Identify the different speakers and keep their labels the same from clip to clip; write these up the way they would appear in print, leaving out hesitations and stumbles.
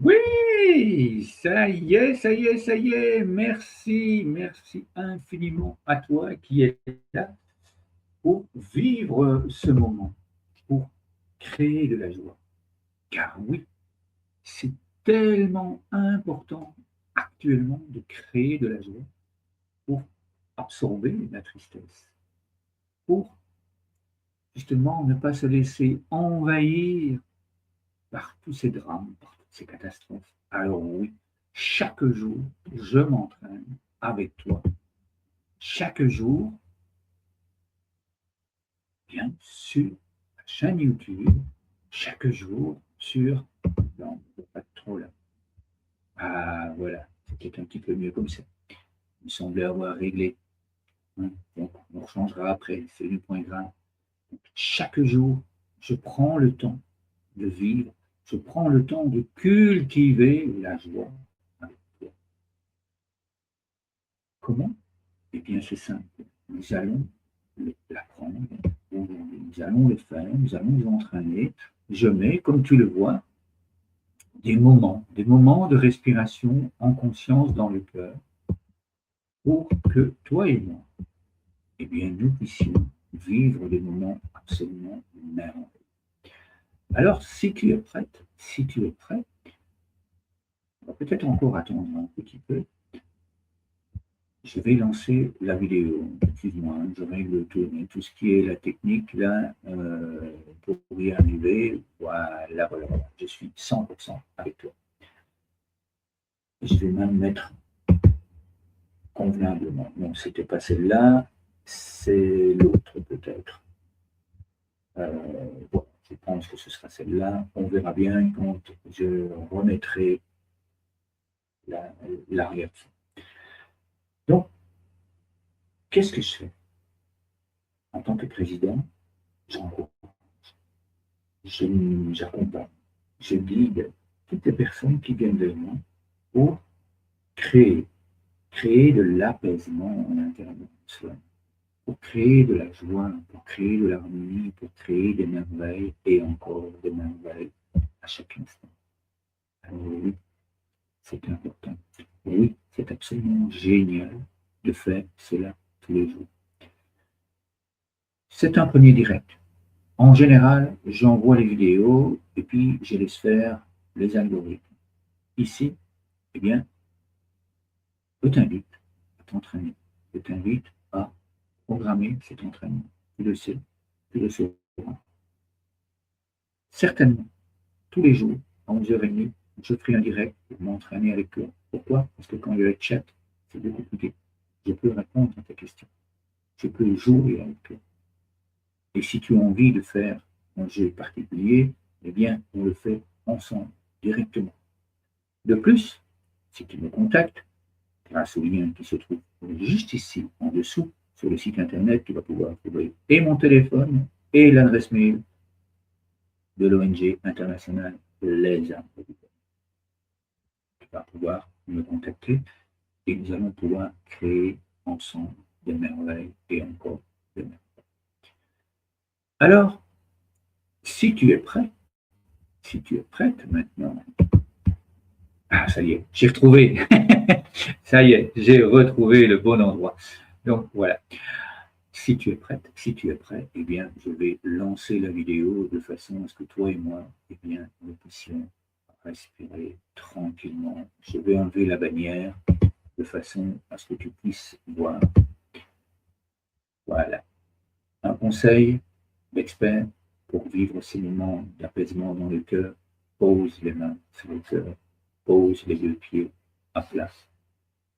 Speaker 1: Oui, ça y est, ça y est, ça y est. Merci, merci infiniment à toi qui es là pour vivre ce moment, pour créer de la joie. Car oui, c'est tellement important actuellement de créer de la joie pour absorber la tristesse, pour justement ne pas se laisser envahir par tous ces drames, par toutes ces catastrophes. Alors oui, chaque jour, je m'entraîne avec toi. Chaque jour, bien sur la chaîne YouTube, chaque jour sur... Non, pas trop là. Ah, voilà, c'était un petit peu mieux comme ça. Il me semblait avoir réglé. Hein. Donc, on changera après, c'est du point grave. Chaque jour, je prends le temps de vivre, je prends le temps de cultiver la joie avec toi. Comment? Eh bien, c'est simple. Nous allons l'apprendre aujourd'hui. Nous allons le faire, nous allons nous entraîner. Je mets, comme tu le vois, des moments de respiration en conscience dans le cœur pour que toi et moi, eh bien, nous puissions vivre des moments absolument merveilleux. Alors, si tu es prête, si tu es prêt, on va peut-être encore attendre un petit peu. Je vais lancer la vidéo. Excuse-moi, je règle tout ce qui est la technique là pour y arriver. Voilà, voilà, voilà. Je suis 100% avec toi. Je vais même mettre convenablement. Non, c'était pas celle-là, c'est l'autre peut-être. Bon, je pense que ce sera celle-là. On verra bien quand je remettrai l'arrière-plan. Donc, qu'est-ce que je fais en tant que président? J'encourage, j'accompagne, je guide toutes les personnes qui viennent vers moi pour créer, créer de l'apaisement à l'intérieur de soi, pour créer de la joie, pour créer de l'harmonie, pour créer des merveilles et encore des merveilles à chaque instant. Alors oui, c'est important. Oui, c'est absolument génial de faire cela tous les jours. C'est un premier direct. En général, j'envoie les vidéos et puis je laisse faire les algorithmes. Ici, eh bien, je t'invite à t'entraîner. Je t'invite à programmer cet entraînement. Tu le sais, tu le sauras. Certainement, tous les jours, à 11h30, je ferai un direct pour m'entraîner avec eux. Pourquoi? Parce que quand il y a le chat, c'est beaucoup plus vite. Je peux répondre à tes questions. Je peux jouer avec eux. Et si tu as envie de faire un jeu particulier, eh bien, on le fait ensemble, directement. De plus, si tu me contactes, grâce au lien qui se trouve juste ici, en dessous, sur le site internet, tu vas pouvoir trouver et mon téléphone et l'adresse mail de l'ONG internationale Les Arbres du Peuple. Tu vas pouvoir me contacter et nous allons pouvoir créer ensemble des merveilles et encore des merveilles. Alors, si tu es prêt, si tu es prête maintenant, ah, ça y est, j'ai retrouvé, ça y est, j'ai retrouvé le bon endroit. Donc voilà. Si tu es prête, si tu es prêt, eh bien, je vais lancer la vidéo de façon à ce que toi et moi, eh bien, nous puissions respirer tranquillement. Je vais enlever la bannière de façon à ce que tu puisses voir. Voilà. Un conseil d'expert pour vivre ces moments d'apaisement dans le cœur. Pose les mains sur le cœur, pose les deux pieds à plat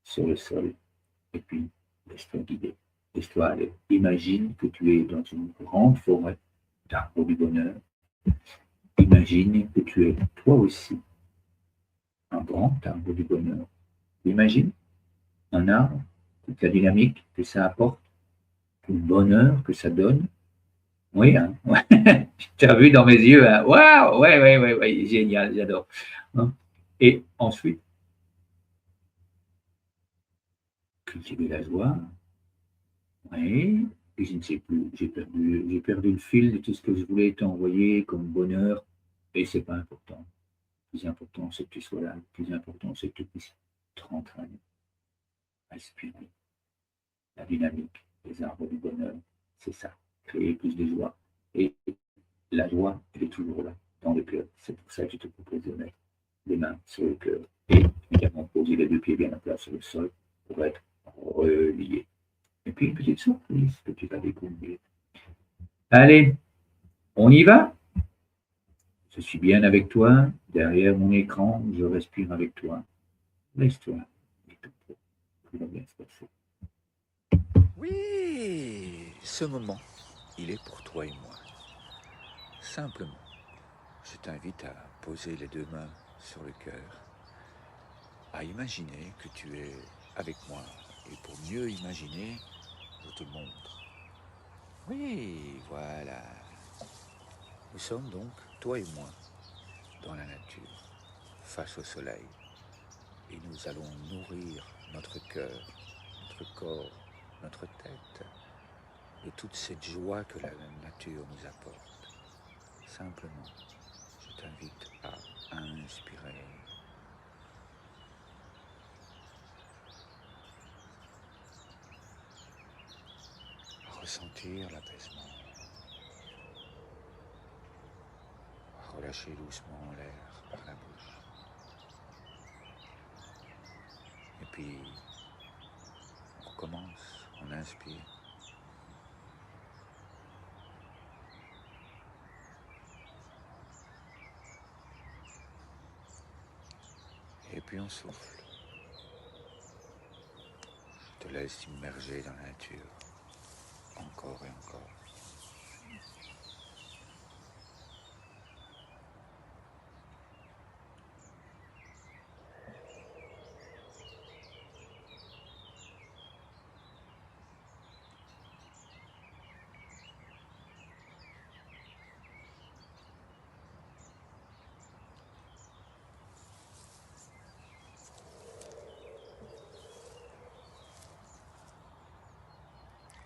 Speaker 1: sur le sol et puis laisse-toi guider. Laisse-toi aller. Imagine que tu es dans une grande forêt d'arbres du bonheur. Imagine que tu es toi aussi un grand arbre du bonheur. Imagine un arbre, toute la dynamique que ça apporte, tout le bonheur que ça donne. Oui, hein, ouais. Tu as vu dans mes yeux, hein. Waouh, ouais, ouais, ouais, ouais, génial, j'adore. Hein. Et ensuite, cultiver la joie. Oui, et je ne sais plus, j'ai perdu le fil de tout ce que je voulais t'envoyer comme bonheur, et c'est pas important. Le plus important, c'est que tu sois là. Le plus important, c'est que tu puisses te rentraîner, respirer. La dynamique, les arbres du bonheur, c'est ça, créer plus de joie. Et la joie, elle est toujours là, dans le cœur. C'est pour ça que je te propose de mettre les mains sur le cœur et également poser les deux pieds bien à plat sur le sol pour être relié. Et puis une petite surprise que tu vas découvrir. Allez, on y va? Je suis bien avec toi, derrière mon écran, je respire avec toi. Laisse-toi, tout va bien se passer.
Speaker 2: Oui, ce moment, il est pour toi et moi. Simplement, je t'invite à poser les deux mains sur le cœur, à imaginer que tu es avec moi. Et pour mieux imaginer, je te montre. Oui, voilà. Nous sommes donc, toi et moi, dans la nature, face au soleil. Et nous allons nourrir notre cœur, notre corps, notre tête de toute cette joie que la nature nous apporte. Simplement, je t'invite à inspirer, à ressentir l'apaisement, à relâcher doucement l'air par la bouche. Et puis, on recommence, on inspire. Et puis on souffle. Je te laisse immerger dans la nature, encore et encore.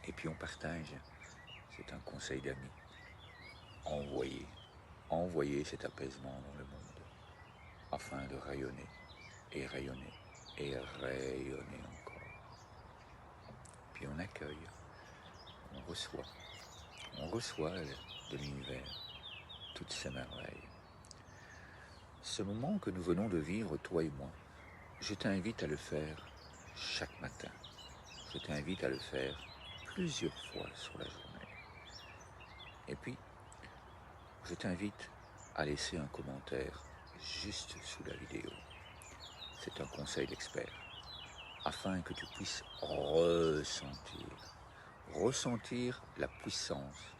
Speaker 2: Et puis on partage. C'est un conseil d'amis. Envoyer, envoyer cet apaisement dans le monde, afin de rayonner, et rayonner, et rayonner encore. Puis on accueille, on reçoit de l'univers toutes ces merveilles. Ce moment que nous venons de vivre, toi et moi, je t'invite à le faire chaque matin. Je t'invite à le faire plusieurs fois sur la journée. Et puis, je t'invite à laisser un commentaire juste sous la vidéo. C'est un conseil d'expert, afin que tu puisses ressentir la puissance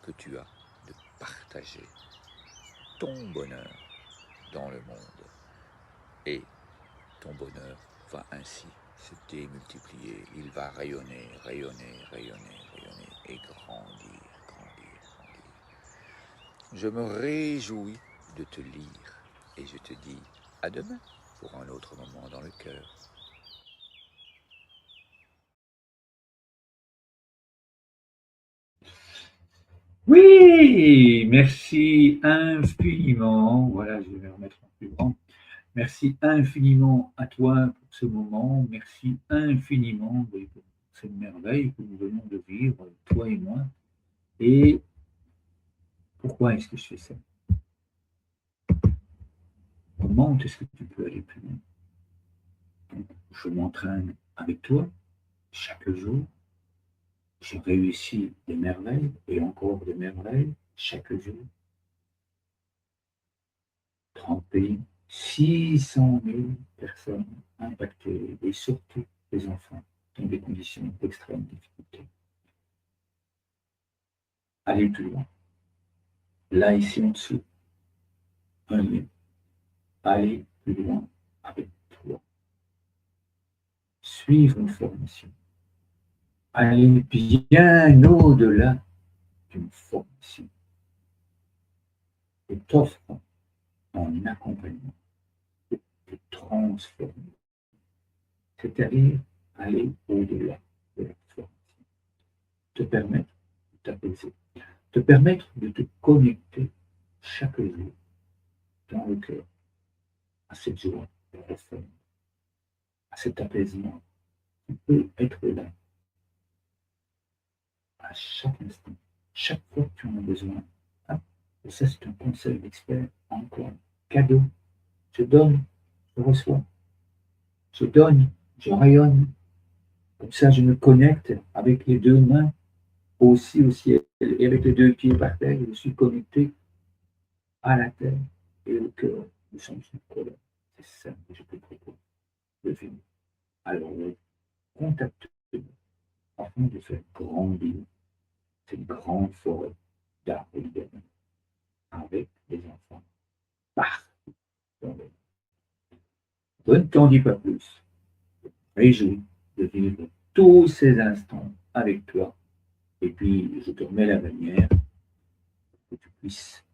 Speaker 2: que tu as de partager ton bonheur dans le monde. Et ton bonheur va ainsi se démultiplier. Il va rayonner, rayonner, rayonner, rayonner et grandir, grandir, grandir. Je me réjouis de te lire et je te dis à demain pour un autre moment dans le cœur.
Speaker 1: Oui, merci infiniment. Voilà, je vais remettre en plus grand. Merci infiniment à toi pour ce moment. Merci infiniment pour cette merveille que nous venons de vivre, toi et moi. Et pourquoi est-ce que je fais ça? Comment est-ce que tu peux aller plus loin? Donc, je m'entraîne avec toi chaque jour. Je réussis des merveilles et encore des merveilles chaque jour. 30 pays, 600 000 personnes impactées et surtout les enfants dans des conditions d'extrême difficulté. Aller plus loin. Là, ici en dessous, un lien. Aller plus loin avec toi. Suivre une formation. Aller bien au-delà d'une formation. Et t'offre en accompagnement de te transformer. C'est-à-dire aller au-delà de la formation. Te permettre de t'apaiser. Te permettre de te connecter chaque jour dans le cœur, à cette joie profonde, à cet apaisement. Tu peux être là à chaque instant, chaque fois que tu en as besoin. Hein. Et ça, c'est un conseil d'expert, encore cadeau. Je donne, je reçois, je donne, je rayonne. Comme ça, je me connecte avec les deux mains aussi au ciel et avec les deux pieds par terre. Je suis connecté à la terre et au cœur. Nous sommes une colonne. C'est ça que je te propose de vivre. Alors, contacte-nous afin de faire grandir cette grande forêt d'arbres libérés avec des enfants partout dans le monde. Je ne t'en dis pas plus. Réjouis de vivre tous ces instants avec toi. Et puis, je te remets la manière que tu puisses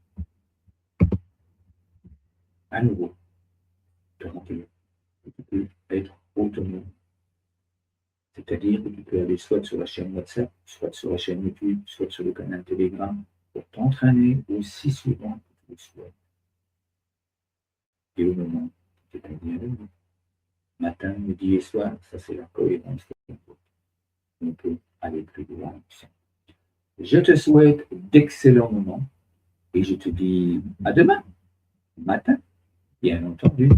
Speaker 1: à nouveau te remplir, que tu peux être autonome. C'est-à-dire que tu peux aller soit sur la chaîne WhatsApp, soit sur la chaîne YouTube, soit sur le canal Telegram pour t'entraîner aussi souvent que tu le souhaites. Et au moment où tu convient, matin, midi et soir, ça c'est la cohérence. On peut aller plus loin. Je te souhaite d'excellents moments et je te dis à demain matin, bien entendu.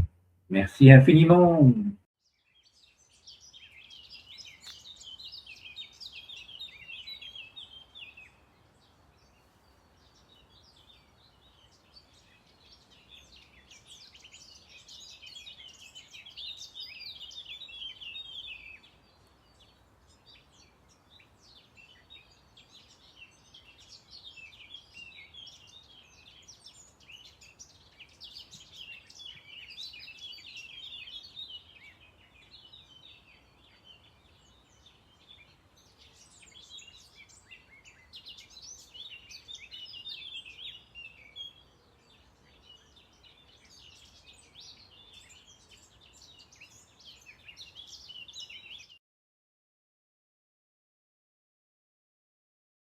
Speaker 1: Merci infiniment.